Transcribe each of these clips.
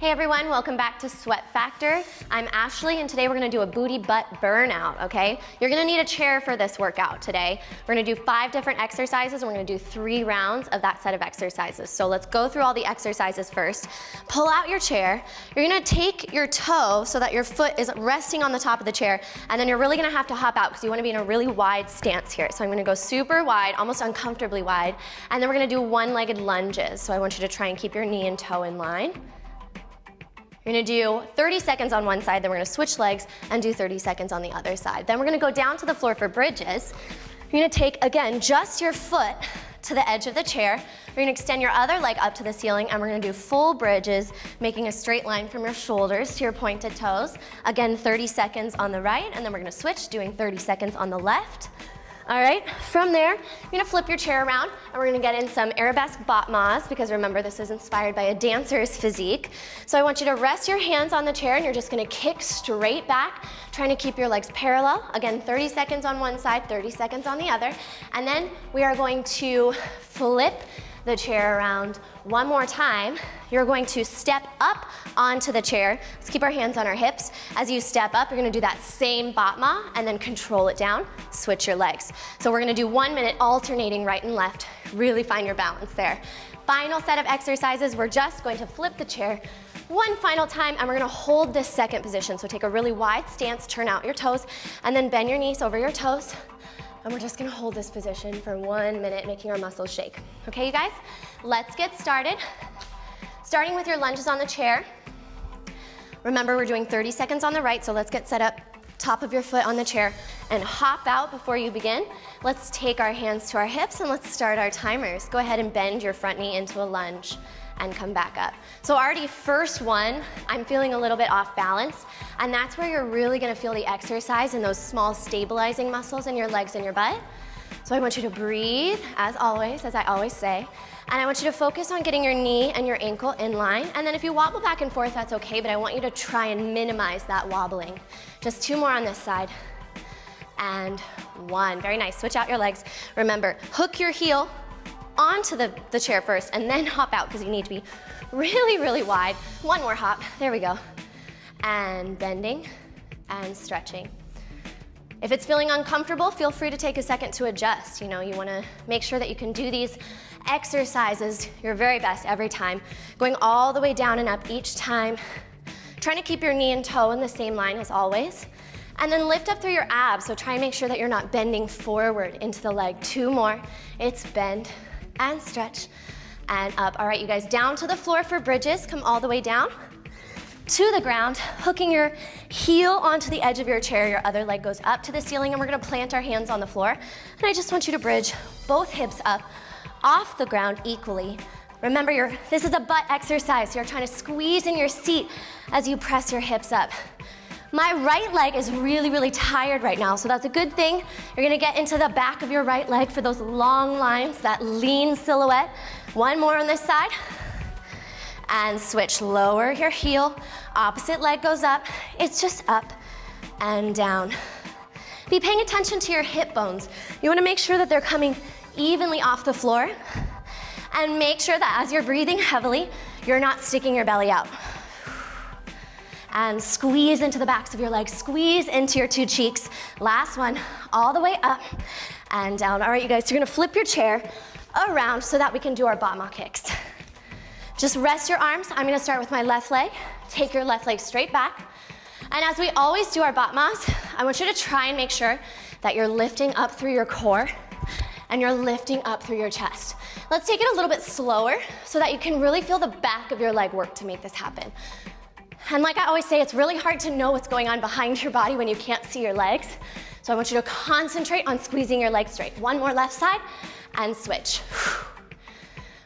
Hey everyone, welcome back to Sweat Factor. I'm Ashley and today we're gonna do a booty butt burnout, okay? You're gonna need a chair for this workout today. We're gonna do 5 different exercises and we're gonna do 3 rounds of that set of exercises. So let's go through all the exercises first. Pull out your chair. You're gonna take your toe so that your foot is resting on the top of the chair, and then you're really gonna have to hop out because you wanna be in a really wide stance here. So I'm gonna go super wide, almost uncomfortably wide, and then we're gonna do one-legged lunges. So I want you to try and keep your knee and toe in line. You're gonna do 30 seconds on one side, then we're gonna switch legs and do 30 seconds on the other side. Then we're gonna go down to the floor for bridges. You're gonna take, again, just your foot to the edge of the chair. You're gonna extend your other leg up to the ceiling and we're gonna do full bridges, making a straight line from your shoulders to your pointed toes. Again, 30 seconds on the right, and then we're gonna switch, doing 30 seconds on the left. All right, from there, you're gonna flip your chair around and we're gonna get in some Arabesque battements, because remember, this is inspired by a dancer's physique. So I want you to rest your hands on the chair and you're just gonna kick straight back, trying to keep your legs parallel. Again, 30 seconds on one side, 30 seconds on the other. And then we are going to flip the chair around one more time. You're going to step up onto the chair. Let's keep our hands on our hips. As you step up, you're gonna do that same battement and then control it down, switch your legs. So we're gonna do 1 minute alternating right and left. Really find your balance there. Final set of exercises, we're just going to flip the chair one final time and we're gonna hold this second position. So take a really wide stance, turn out your toes, and then bend your knees over your toes. And we're just gonna hold this position for 1 minute, making our muscles shake. Okay, you guys? Let's get started. Starting with your lunges on the chair. Remember, we're doing 30 seconds on the right, so let's get set up, top of your foot on the chair, and hop out before you begin. Let's take our hands to our hips and let's start our timers. Go ahead and bend your front knee into a lunge and come back up. So already first one, I'm feeling a little bit off balance, and that's where you're really gonna feel the exercise in those small stabilizing muscles in your legs and your butt. So I want you to breathe, as always, as I always say, and I want you to focus on getting your knee and your ankle in line, and then if you wobble back and forth, that's okay, but I want you to try and minimize that wobbling. Just 2 more on this side, and 1. Very nice, switch out your legs. Remember, hook your heel onto the chair first and then hop out because you need to be really, really wide. 1 more hop, there we go. And bending and stretching. If it's feeling uncomfortable, feel free to take a second to adjust. You know, you wanna make sure that you can do these exercises your very best every time, going all the way down and up each time, trying to keep your knee and toe in the same line as always. And then lift up through your abs, so try and make sure that you're not bending forward into the leg. 2 more, it's bend and stretch and up. All right, you guys, down to the floor for bridges. Come all the way down to the ground, hooking your heel onto the edge of your chair. Your other leg goes up to the ceiling and we're gonna plant our hands on the floor. And I just want you to bridge both hips up off the ground equally. Remember, this is a butt exercise. You're trying to squeeze in your seat as you press your hips up. My right leg is really, really tired right now, so that's a good thing. You're gonna get into the back of your right leg for those long lines, that lean silhouette. 1 more on this side. And switch, lower your heel, opposite leg goes up. It's just up and down. Be paying attention to your hip bones. You wanna make sure that they're coming evenly off the floor, and make sure that as you're breathing heavily, you're not sticking your belly out. And squeeze into the backs of your legs, squeeze into your 2 cheeks. Last one, all the way up and down. All right, you guys, so you're gonna flip your chair around so that we can do our battement kicks. Just rest your arms. I'm gonna start with my left leg. Take your left leg straight back. And as we always do our battements, I want you to try and make sure that you're lifting up through your core and you're lifting up through your chest. Let's take it a little bit slower so that you can really feel the back of your leg work to make this happen. And like I always say, it's really hard to know what's going on behind your body when you can't see your legs. So I want you to concentrate on squeezing your legs straight. 1 more left side and switch.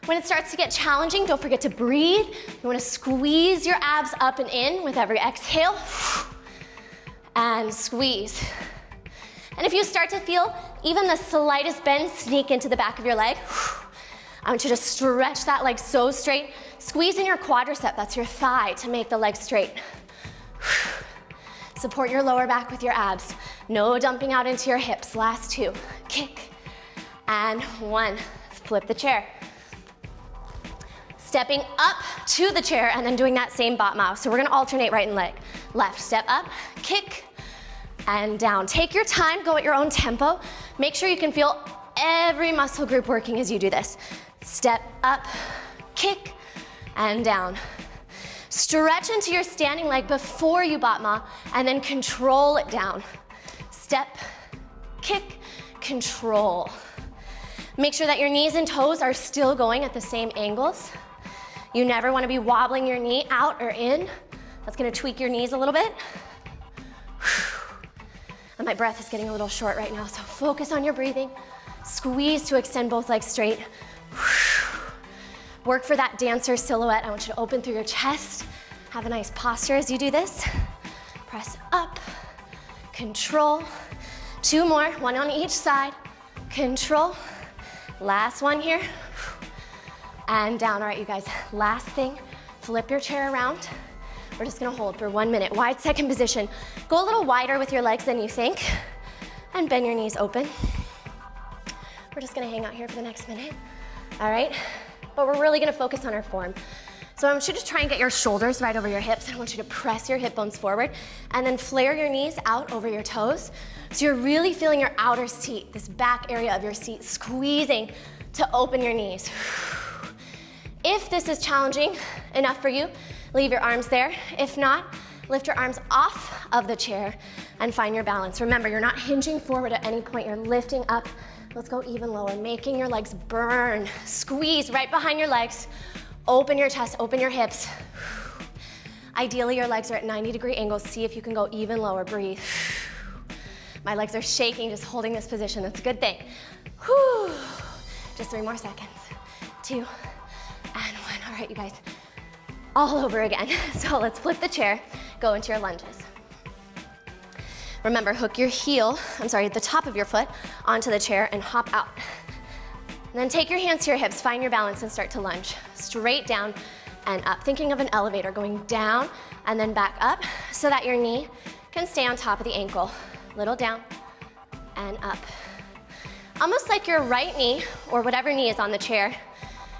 When it starts to get challenging, don't forget to breathe. You wanna squeeze your abs up and in with every exhale. And squeeze. And if you start to feel even the slightest bend sneak into the back of your leg, I want you to stretch that leg so straight. Squeeze in your quadricep, that's your thigh, to make the leg straight. Support your lower back with your abs. No dumping out into your hips. Last 2. Kick. And 1. Flip the chair. stepping up to the chair and then doing that same bot mouse. So we're gonna alternate right and leg. Left, step up, kick, and down. Take your time, go at your own tempo. Make sure you can feel every muscle group working as you do this. Step up, kick, and down. Stretch into your standing leg before you bot ma, and then control it down. Step, kick, control. Make sure that your knees and toes are still going at the same angles. You never want to be wobbling your knee out or in. That's going to tweak your knees a little bit. And my breath is getting a little short right now, so focus on your breathing. Squeeze to extend both legs straight. Work for that dancer silhouette. I want you to open through your chest. Have a nice posture as you do this. Press up, control. 2 more, 1 on each side. Control. Last one here. And down. All right, you guys, last thing, flip your chair around. We're just gonna hold for 1 minute. Wide second position. Go a little wider with your legs than you think, and bend your knees open. We're just gonna hang out here for the next minute, all right? But we're really gonna focus on our form. So I want you to try and get your shoulders right over your hips. I want you to press your hip bones forward, and then flare your knees out over your toes. So you're really feeling your outer seat, this back area of your seat, squeezing to open your knees. If this is challenging enough for you, leave your arms there. If not, lift your arms off of the chair and find your balance. Remember, you're not hinging forward at any point. You're lifting up. Let's go even lower, making your legs burn. Squeeze right behind your legs. Open your chest, open your hips. Ideally, your legs are at 90-degree angles. See if you can go even lower. Breathe. My legs are shaking just holding this position. That's a good thing. Whew. Just 3 more seconds. 2 and 1. All right, you guys. All over again. So let's flip the chair, go into your lunges. Remember, hook your heel, the top of your foot onto the chair and hop out. And then take your hands to your hips, find your balance and start to lunge. Straight down and up. Thinking of an elevator, going down and then back up so that your knee can stay on top of the ankle. Little down and up. Almost like your right knee, or whatever knee is on the chair,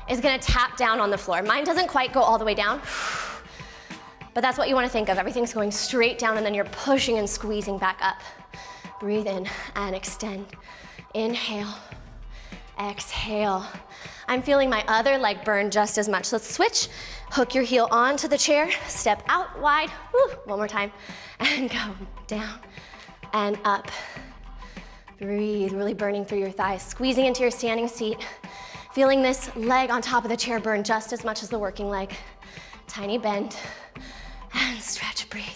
is gonna tap down on the floor. Mine doesn't quite go all the way down, but that's what you wanna think of. Everything's going straight down and then you're pushing and squeezing back up. Breathe in and extend. Inhale, exhale. I'm feeling my other leg burn just as much. Let's switch. Hook your heel onto the chair, step out wide. Woo. 1 more time, and go down and up. Breathe, really burning through your thighs, squeezing into your standing seat. Feeling this leg on top of the chair burn just as much as the working leg. Tiny bend and stretch, breathe.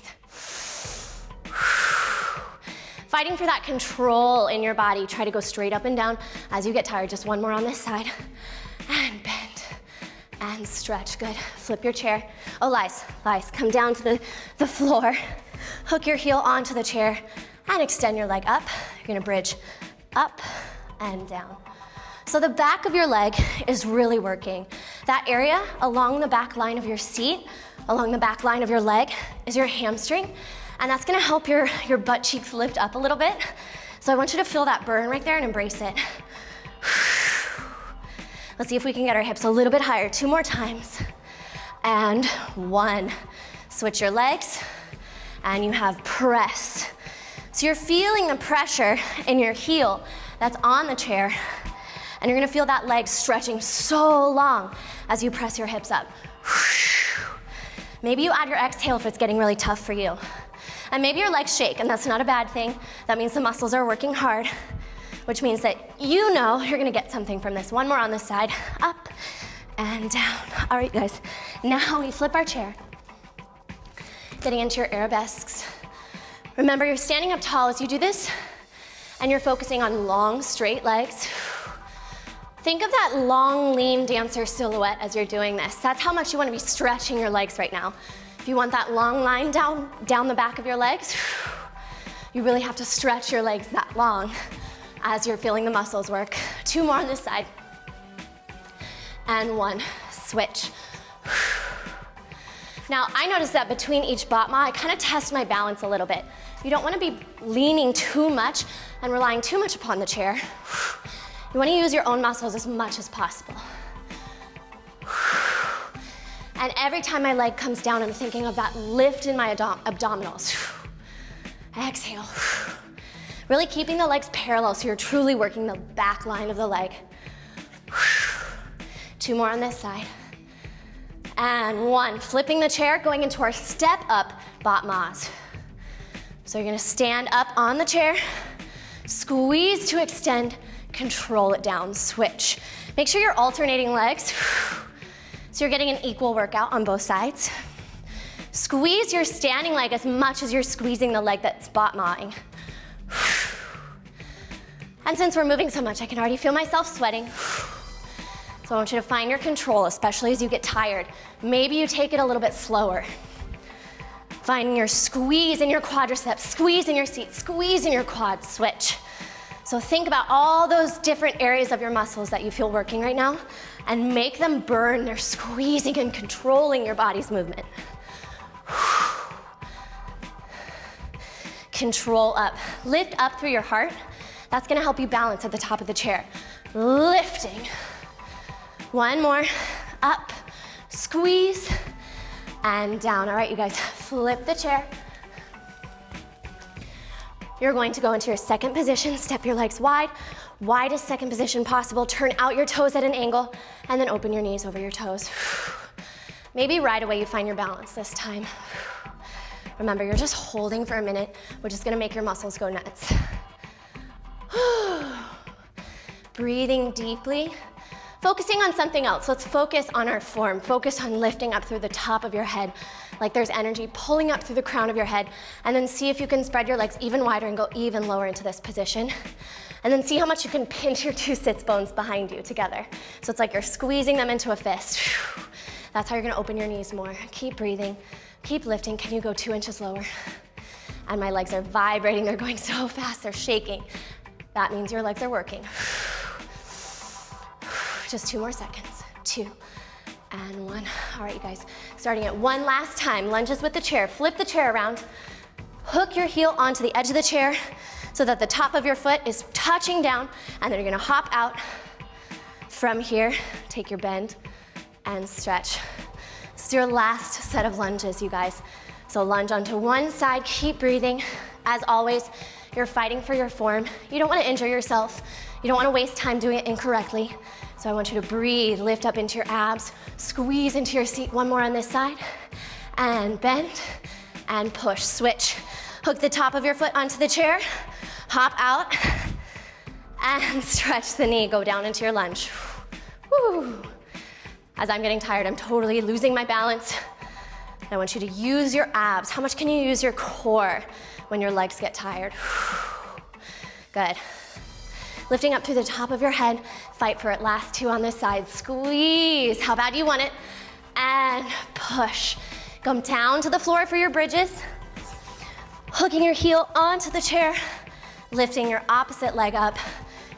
Fighting for that control in your body. Try to go straight up and down as you get tired. Just 1 more on this side. And bend and stretch, good. Flip your chair. Oh, lies, come down to the floor. Hook your heel onto the chair and extend your leg up. You're gonna bridge up and down. So the back of your leg is really working. That area along the back line of your seat, along the back line of your leg, is your hamstring, and that's gonna help your butt cheeks lift up a little bit. So I want you to feel that burn right there and embrace it. Let's see if we can get our hips a little bit higher. 2 more times. And 1. Switch your legs, and you have press. So you're feeling the pressure in your heel that's on the chair, and you're gonna feel that leg stretching so long as you press your hips up. Maybe you add your exhale if it's getting really tough for you. And maybe your legs shake, and that's not a bad thing. That means the muscles are working hard, which means that you know you're gonna get something from this. 1 more on this side, up and down. All right, guys, now we flip our chair. Getting into your arabesques. Remember, you're standing up tall as you do this, and you're focusing on long, straight legs. Think of that long, lean dancer silhouette as you're doing this. That's how much you want to be stretching your legs right now. If you want that long line down the back of your legs, you really have to stretch your legs that long as you're feeling the muscles work. 2 more on this side. And 1, switch. Now, I noticed that between each Batma, I kind of test my balance a little bit. You don't want to be leaning too much and relying too much upon the chair. You want to use your own muscles as much as possible. And every time my leg comes down, I'm thinking of that lift in my abdominals. Exhale. Really keeping the legs parallel so you're truly working the back line of the leg. 2 more on this side. And 1, flipping the chair, going into our step up Batmas. So you're gonna stand up on the chair, squeeze to extend, control it down, switch. Make sure you're alternating legs so you're getting an equal workout on both sides. Squeeze your standing leg as much as you're squeezing the leg that's Batmaing. And since we're moving so much, I can already feel myself sweating. So I want you to find your control, especially as you get tired. Maybe you take it a little bit slower. Finding your squeeze in your quadriceps, squeeze in your seat, squeeze in your quads, switch. So think about all those different areas of your muscles that you feel working right now and make them burn. They're squeezing and controlling your body's movement. Control up. Lift up through your heart. That's gonna help you balance at the top of the chair. Lifting. 1 more. Up, squeeze, and down. All right, you guys, flip the chair. You're going to go into your second position. Step your legs wide. Widest second position possible. Turn out your toes at an angle, and then open your knees over your toes. Maybe right away you find your balance this time. Remember, you're just holding for a minute, which is gonna make your muscles go nuts. Breathing deeply. Focusing on something else. Let's focus on our form. Focus on lifting up through the top of your head, like there's energy pulling up through the crown of your head, and then see if you can spread your legs even wider and go even lower into this position. And then see how much you can pinch your 2 sits bones behind you together. So it's like you're squeezing them into a fist. That's how you're gonna open your knees more. Keep breathing, keep lifting. Can you go 2 inches lower? And my legs are vibrating, they're going so fast, they're shaking. That means your legs are working. Just 2 more seconds. 2 and 1. All right, you guys, starting it one last time. Lunges with the chair, flip the chair around. Hook your heel onto the edge of the chair so that the top of your foot is touching down, and then you're gonna hop out from here. Take your bend and stretch. This is your last set of lunges, you guys. So lunge onto one side, keep breathing. As always, you're fighting for your form. You don't wanna injure yourself. You don't wanna waste time doing it incorrectly. So I want you to breathe, lift up into your abs, squeeze into your seat. 1 more on this side, and bend, and push, switch. Hook the top of your foot onto the chair, hop out, and stretch the knee, go down into your lunge. Woo. As I'm getting tired, I'm totally losing my balance. And I want you to use your abs. How much can you use your core when your legs get tired? Good. Lifting up through the top of your head, fight for it. Last 2 on this side. Squeeze, how bad do you want it? And push. Come down to the floor for your bridges. Hooking your heel onto the chair, lifting your opposite leg up.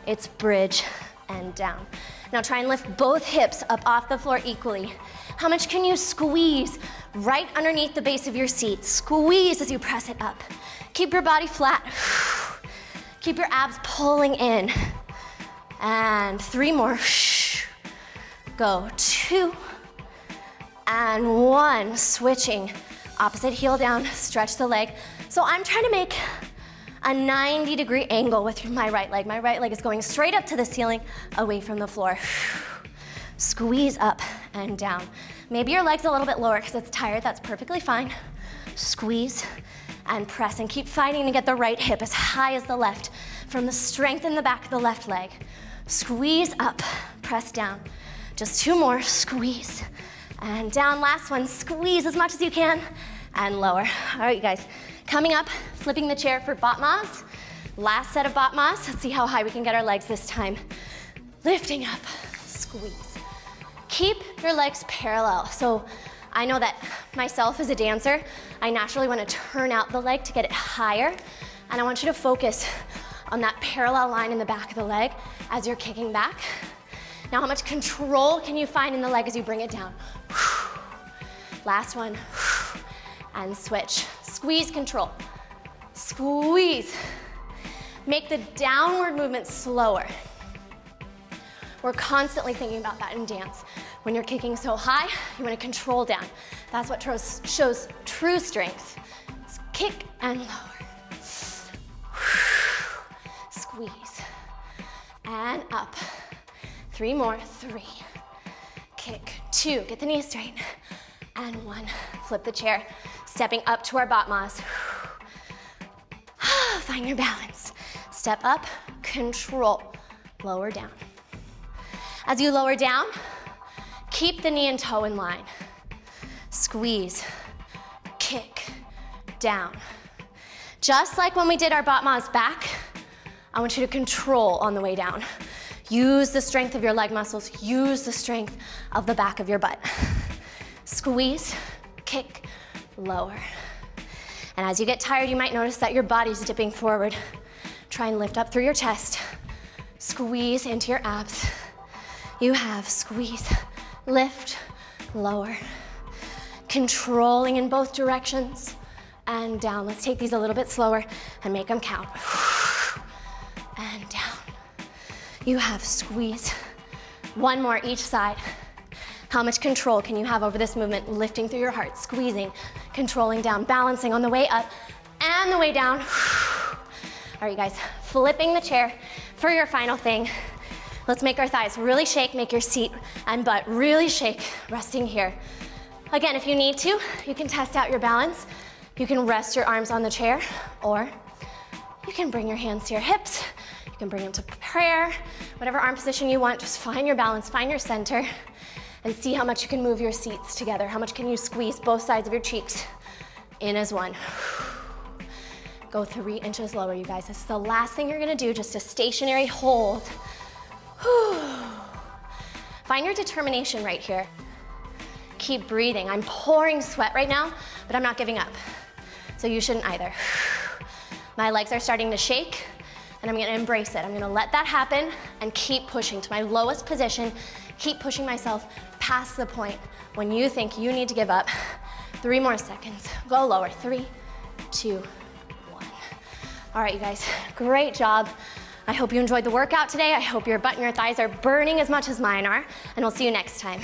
It's bridge and down. Now try and lift both hips up off the floor equally. How much can you squeeze right underneath the base of your seat? Squeeze as you press it up. Keep your body flat. Keep your abs pulling in. And 3 more. Go. 2 and 1. Switching. Opposite heel down, stretch the leg. So I'm trying to make a 90-degree angle with my right leg. My right leg is going straight up to the ceiling, away from the floor. Squeeze up and down. Maybe your leg's a little bit lower because it's tired. That's perfectly fine. Squeeze and press, and keep fighting to get the right hip as high as the left from the strength in the back of the left leg. Squeeze up, press down. Just 2 more, squeeze and down. Last one, squeeze as much as you can and lower. All right, you guys, coming up, flipping the chair for Batmas. Last set of Batmas. Let's see how high we can get our legs this time. Lifting up, squeeze. Keep your legs parallel. So I know that myself as a dancer, I naturally want to turn out the leg to get it higher, and I want you to focus on that parallel line in the back of the leg as you're kicking back. Now, how much control can you find in the leg as you bring it down? Last one, and switch. Squeeze, control. Squeeze. Make the downward movement slower. We're constantly thinking about that in dance. When you're kicking so high, you want to control down. That's what shows true strength. Kick and lower. Squeeze. And up. 3 more. 3. Kick. 2. Get the knees straight. And 1. Flip the chair. Stepping up to our batmas. Find your balance. Step up. Control. Lower down. As you lower down, keep the knee and toe in line. Squeeze. Kick. Down. Just like when we did our batmas back, I want you to control on the way down. Use the strength of your leg muscles. Use the strength of the back of your butt. Squeeze, kick, lower. And as you get tired, you might notice that your body's dipping forward. Try and lift up through your chest. Squeeze into your abs. You have squeeze, lift, lower. Controlling in both directions. And down. Let's take these a little bit slower and make them count. And down. You have squeeze. 1 more each side. How much control can you have over this movement? Lifting through your heart, squeezing, controlling down, balancing on the way up and the way down. All right, you guys, flipping the chair for your final thing. Let's make our thighs really shake, make your seat and butt really shake, resting here. Again, if you need to, you can test out your balance. You can rest your arms on the chair, or you can bring your hands to your hips. You can bring them to prayer. Whatever arm position you want, just find your balance, find your center, and see how much you can move your seats together. How much can you squeeze both sides of your cheeks in as one. Go 3 inches lower, you guys. This is the last thing you're gonna do, just a stationary hold. Find your determination right here. Keep breathing. I'm pouring sweat right now, but I'm not giving up. So you shouldn't either. My legs are starting to shake, and I'm gonna embrace it. I'm gonna let that happen and keep pushing to my lowest position. Keep pushing myself past the point when you think you need to give up. 3 more seconds. Go lower. 3, 2, 1. All right, you guys, great job. I hope you enjoyed the workout today. I hope your butt and your thighs are burning as much as mine are, and we'll see you next time.